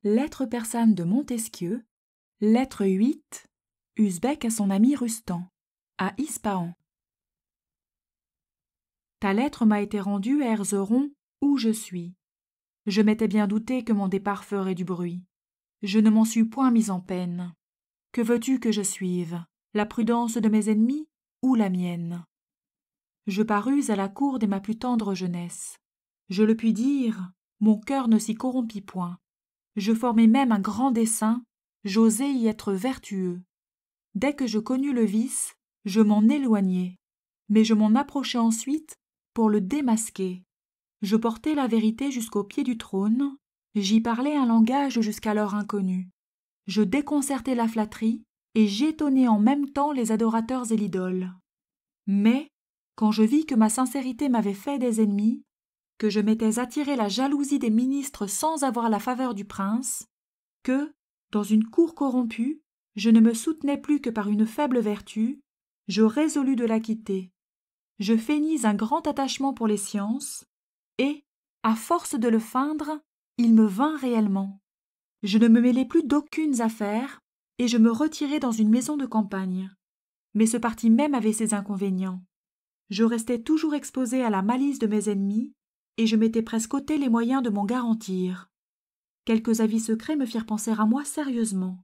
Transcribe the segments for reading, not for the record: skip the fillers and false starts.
Lettre persane de Montesquieu. Lettre 8. Usbek à son ami Rustan. À Ispahan. Ta lettre m'a été rendue à Erzeron, où je suis. Je m'étais bien douté que mon départ ferait du bruit. Je ne m'en suis point mis en peine. Que veux-tu que je suive, la prudence de mes ennemis ou la mienne? Je parus à la cour dès ma plus tendre jeunesse. Je le puis dire, mon cœur ne s'y corrompit point. Je formai même un grand dessein, j'osai y être vertueux. Dès que je connus le vice, je m'en éloignai, mais je m'en approchai ensuite pour le démasquer. Je portai la vérité jusqu'au pied du trône, j'y parlai un langage jusqu'alors inconnu. Je déconcertai la flatterie et j'étonnai en même temps les adorateurs et l'idole. Mais, quand je vis que ma sincérité m'avait fait des ennemis, que je m'étais attiré la jalousie des ministres sans avoir la faveur du prince, que, dans une cour corrompue, je ne me soutenais plus que par une faible vertu, je résolus de la quitter. Je feignis un grand attachement pour les sciences, et, à force de le feindre, il me vint réellement. Je ne me mêlai plus d'aucunes affaires, et je me retirai dans une maison de campagne. Mais ce parti même avait ses inconvénients. Je restais toujours exposé à la malice de mes ennemis, et je m'étais presque ôté les moyens de m'en garantir. Quelques avis secrets me firent penser à moi sérieusement.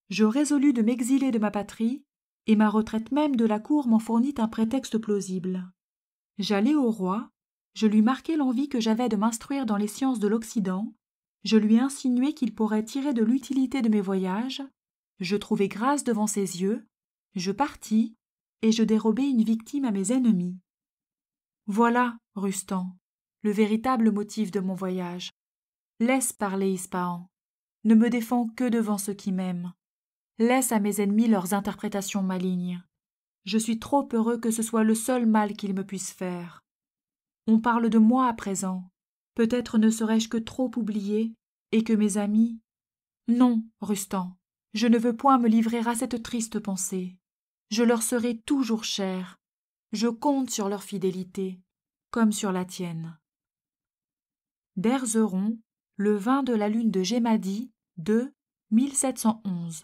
Je résolus de m'exiler de ma patrie, et ma retraite même de la cour m'en fournit un prétexte plausible. J'allai au roi, je lui marquai l'envie que j'avais de m'instruire dans les sciences de l'Occident, je lui insinuai qu'il pourrait tirer de l'utilité de mes voyages, je trouvai grâce devant ses yeux, je partis, et je dérobai une victime à mes ennemis. Voilà, Rustan, le véritable motif de mon voyage. Laisse parler Ispahan. Ne me défends que devant ceux qui m'aiment. Laisse à mes ennemis leurs interprétations malignes. Je suis trop heureux que ce soit le seul mal qu'ils me puissent faire. On parle de moi à présent. Peut-être ne serais-je que trop oublié, et que mes amis... Non, Rustan, je ne veux point me livrer à cette triste pensée. Je leur serai toujours cher. Je compte sur leur fidélité, comme sur la tienne. D'Erzeron, le 20 de la lune de Gémadi, 1711.